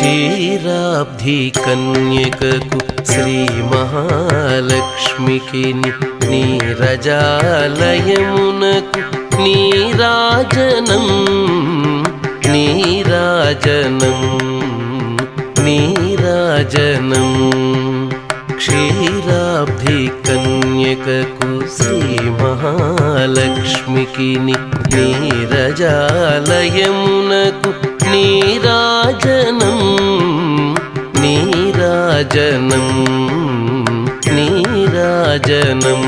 క్షీరాబ్ధి కన్యకకు శ్రీ మహాలక్ష్మికి నీరజాలయమునకు నీరాజనం నీరాజనం నీరాజనం క్షీరాబ్ధి కన్యకకు శ్రీ మహాలక్ష్మికి నీరజాలయమునకు నీరాజనం నీరాజనం నీరాజనం